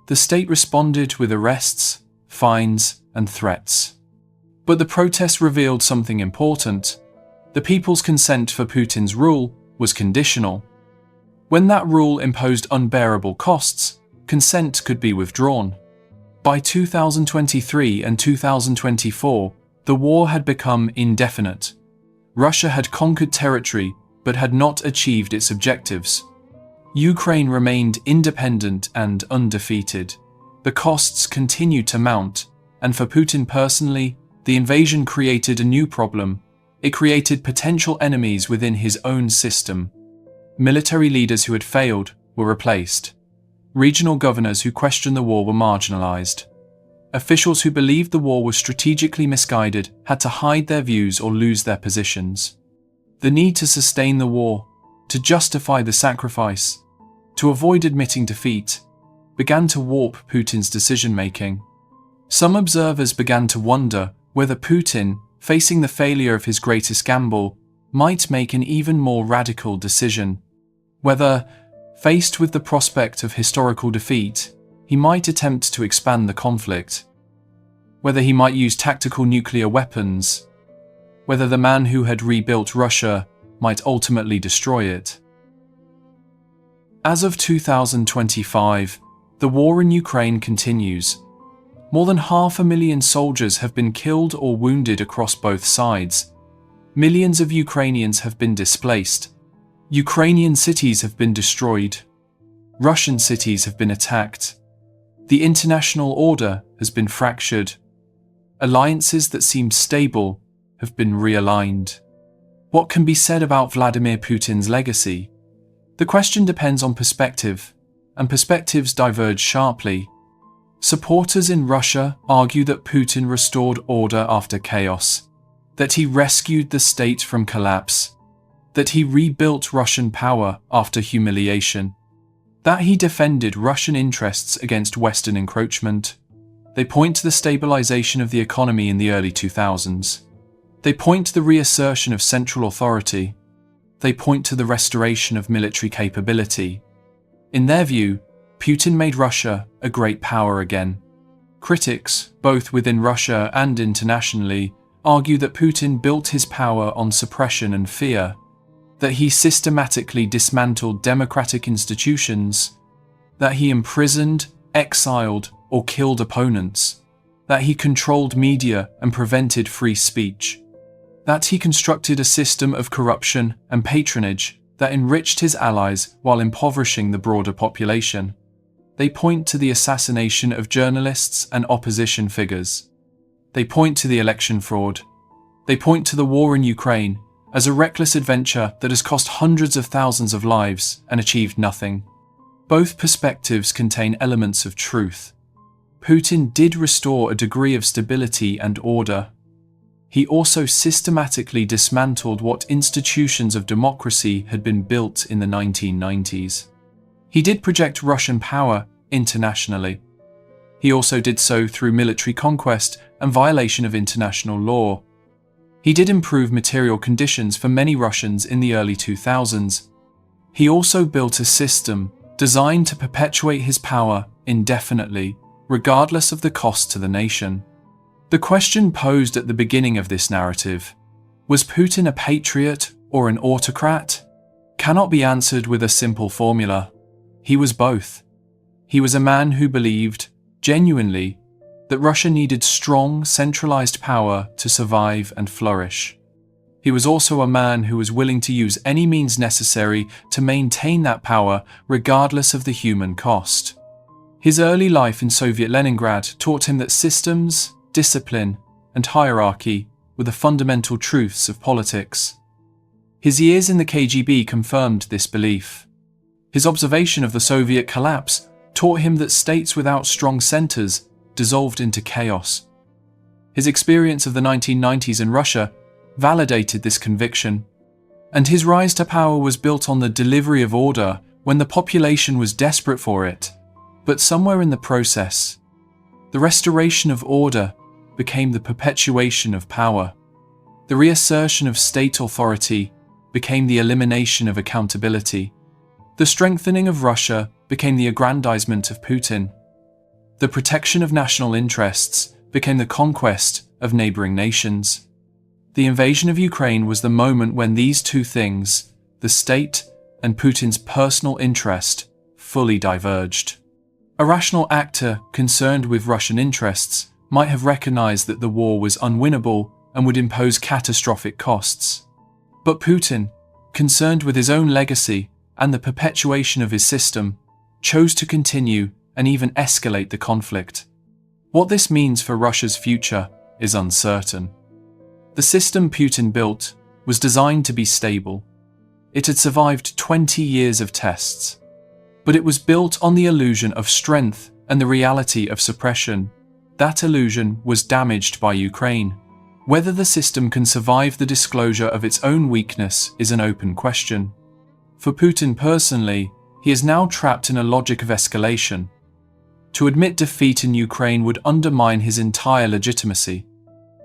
Speaker 1: The state responded with arrests, fines, and threats. But the protests revealed something important. The people's consent for Putin's rule was conditional. When that rule imposed unbearable costs, consent could be withdrawn. By 2023 and 2024, the war had become indefinite. Russia had conquered territory but had not achieved its objectives. Ukraine remained independent and undefeated. The costs continued to mount, and for Putin personally, the invasion created a new problem. It created potential enemies within his own system. Military leaders who had failed were replaced. Regional governors who questioned the war were marginalized. Officials who believed the war was strategically misguided had to hide their views or lose their positions. The need to sustain the war, to justify the sacrifice, to avoid admitting defeat, began to warp Putin's decision-making. Some observers began to wonder whether Putin, facing the failure of his greatest gamble, might make an even more radical decision. Whether, faced with the prospect of historical defeat, he might attempt to expand the conflict. Whether he might use tactical nuclear weapons. Whether the man who had rebuilt Russia might ultimately destroy it. As of 2025, the war in Ukraine continues. More than 500,000 soldiers have been killed or wounded across both sides. Millions of Ukrainians have been displaced. Ukrainian cities have been destroyed. Russian cities have been attacked. The international order has been fractured. Alliances that seemed stable have been realigned. What can be said about Vladimir Putin's legacy? The question depends on perspective, and perspectives diverge sharply. Supporters in Russia argue that Putin restored order after chaos, that he rescued the state from collapse, that he rebuilt Russian power after humiliation, that he defended Russian interests against Western encroachment. They point to the stabilization of the economy in the early 2000s. They point to the reassertion of central authority. They point to the restoration of military capability. In their view, Putin made Russia a great power again. Critics, both within Russia and internationally, argue that Putin built his power on suppression and fear, that he systematically dismantled democratic institutions, that he imprisoned, exiled, or killed opponents, that he controlled media and prevented free speech, that he constructed a system of corruption and patronage that enriched his allies while impoverishing the broader population. They point to the assassination of journalists and opposition figures. They point to the election fraud. They point to the war in Ukraine as a reckless adventure that has cost hundreds of thousands of lives and achieved nothing. Both perspectives contain elements of truth. Putin did restore a degree of stability and order. he also systematically dismantled what institutions of democracy had been built in the 1990s. He did project Russian power internationally. He also did so through military conquest and violation of international law. He did improve material conditions for many Russians in the early 2000s. He also built a system designed to perpetuate his power indefinitely, regardless of the cost to the nation. The question posed at the beginning of this narrative, was Putin a patriot or an autocrat, cannot be answered with a simple formula. He was both. He was a man who believed, genuinely, that Russia needed strong, centralized power to survive and flourish. He was also a man who was willing to use any means necessary to maintain that power, regardless of the human cost. His early life in Soviet Leningrad taught him that systems, discipline, and hierarchy were the fundamental truths of politics. His years in the KGB confirmed this belief. His observation of the Soviet collapse taught him that states without strong centers dissolved into chaos. His experience of the 1990s in Russia validated this conviction, and his rise to power was built on the delivery of order when the population was desperate for it. But somewhere in the process, the restoration of order became the perpetuation of power. The reassertion of state authority became the elimination of accountability. The strengthening of Russia became the aggrandizement of Putin. The protection of national interests became the conquest of neighboring nations. The invasion of Ukraine was the moment when these two things, the state and Putin's personal interest, fully diverged. A rational actor concerned with Russian interests might have recognized that the war was unwinnable and would impose catastrophic costs. But Putin, concerned with his own legacy and the perpetuation of his system, chose to continue and even escalate the conflict. What this means for Russia's future is uncertain. The system Putin built was designed to be stable. It had survived 20 years of tests, but it was built on the illusion of strength and the reality of suppression. That illusion was damaged by Ukraine. Whether the system can survive the disclosure of its own weakness is an open question. For Putin personally, he is now trapped in a logic of escalation. To admit defeat in Ukraine would undermine his entire legitimacy.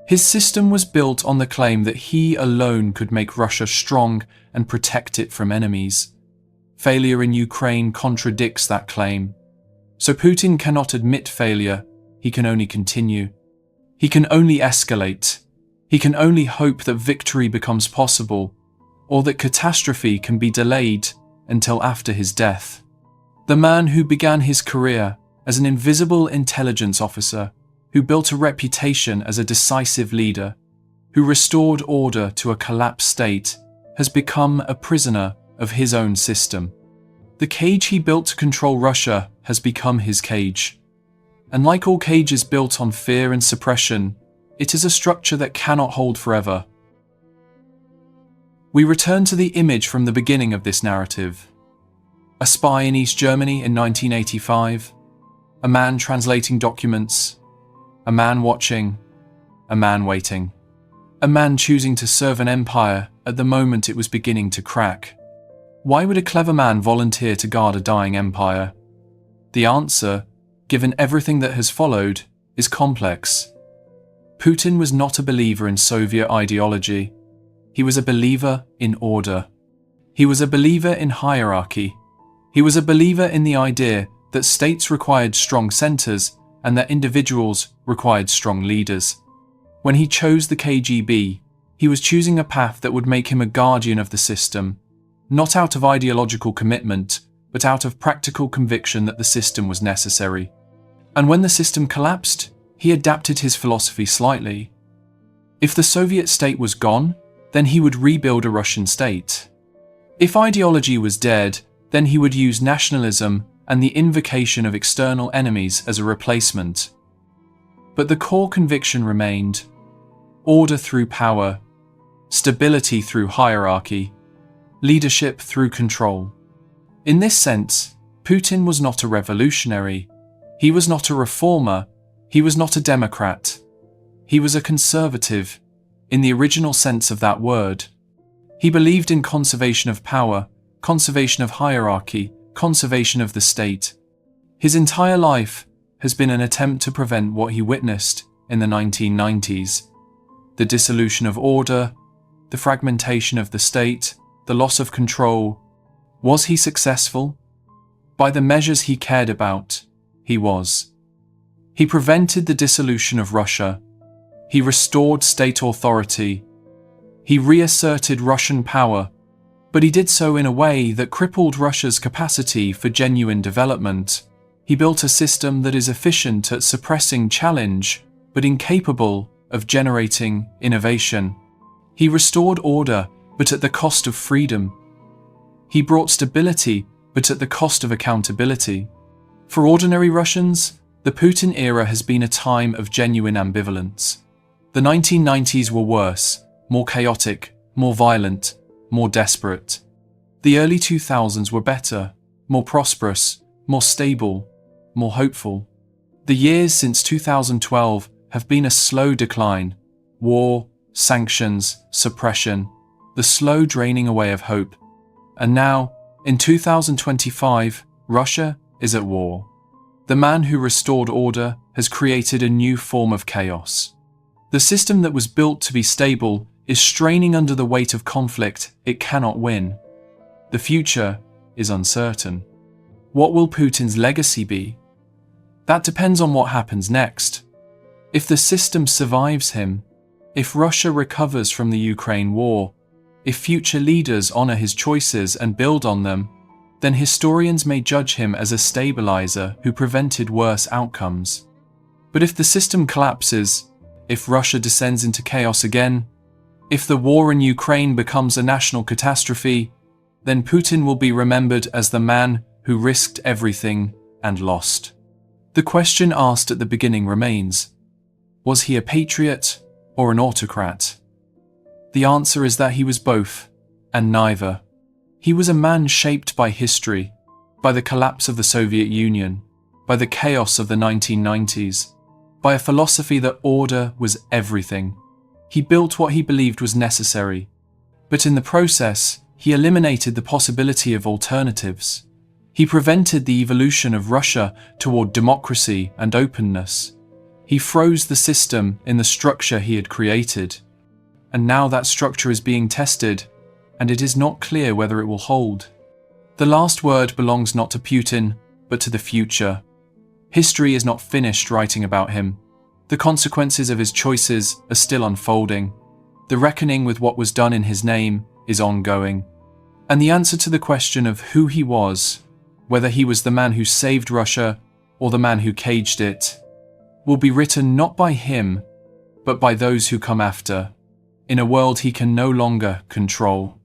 Speaker 1: His system was built on the claim that he alone could make Russia strong and protect it from enemies. Failure in Ukraine contradicts that claim. So Putin cannot admit failure, he can only continue. He can only escalate. He can only hope that victory becomes possible, or that catastrophe can be delayed until after his death. The man who began his career as an invisible intelligence officer, who built a reputation as a decisive leader, who restored order to a collapsed state, has become a prisoner of his own system. The cage he built to control Russia has become his cage. And like all cages built on fear and suppression, it is a structure that cannot hold forever. We return to the image from the beginning of this narrative. A spy in East Germany in 1985, a man translating documents, a man watching, a man waiting, a man choosing to serve an empire at the moment it was beginning to crack. Why would a clever man volunteer to guard a dying empire? The answer, given everything that has followed, is complex. Putin was not a believer in Soviet ideology. He was a believer in order. He was a believer in hierarchy. He was a believer in the idea that states required strong centers and that individuals required strong leaders. When he chose the KGB, he was choosing a path that would make him a guardian of the system, not out of ideological commitment, but out of practical conviction that the system was necessary. And when the system collapsed, he adapted his philosophy slightly. If the Soviet state was gone, then he would rebuild a Russian state. If ideology was dead, then he would use nationalism and the invocation of external enemies as a replacement. But the core conviction remained: order through power, stability through hierarchy, leadership through control. In this sense, Putin was not a revolutionary. He was not a reformer. He was not a democrat. He was a conservative. in the original sense of that word. He believed in conservation of power, conservation of hierarchy, conservation of the state. His entire life has been an attempt to prevent what he witnessed in the 1990s: the dissolution of order, the fragmentation of the state, the loss of control. Was he successful? By the measures he cared about, he was. He prevented the dissolution of Russia. He restored state authority. He reasserted Russian power, but he did so in a way that crippled Russia's capacity for genuine development. He built a system that is efficient at suppressing challenge, but incapable of generating innovation. He restored order, but at the cost of freedom. He brought stability, but at the cost of accountability. For ordinary Russians, the Putin era has been a time of genuine ambivalence. The 1990s were worse, more chaotic, more violent, more desperate. The early 2000s were better, more prosperous, more stable, more hopeful. The years since 2012 have been a slow decline: war, sanctions, suppression, the slow draining away of hope. And now, in 2025, Russia is at war. The man who restored order has created a new form of chaos. The system that was built to be stable is straining under the weight of conflict it cannot win. The future is uncertain. What will Putin's legacy be? That depends on what happens next. If the system survives him, if Russia recovers from the Ukraine war, if future leaders honor his choices and build on them, then historians may judge him as a stabilizer who prevented worse outcomes. But if the system collapses, if Russia descends into chaos again, if the war in Ukraine becomes a national catastrophe, then Putin will be remembered as the man who risked everything and lost. The question asked at the beginning remains: was he a patriot or an autocrat? The answer is that he was both, and neither. He was a man shaped by history, by the collapse of the Soviet Union, by the chaos of the 1990s, by a philosophy that order was everything. He built what he believed was necessary, but in the process, he eliminated the possibility of alternatives. He prevented the evolution of Russia toward democracy and openness. He froze the system in the structure he had created. And now that structure is being tested, and it is not clear whether it will hold. The last word belongs not to Putin, but to the future. History is not finished writing about him. The consequences of his choices are still unfolding. The reckoning with what was done in his name is ongoing. And the answer to the question of who he was, whether he was the man who saved Russia or the man who caged it, will be written not by him, but by those who come after, in a world he can no longer control.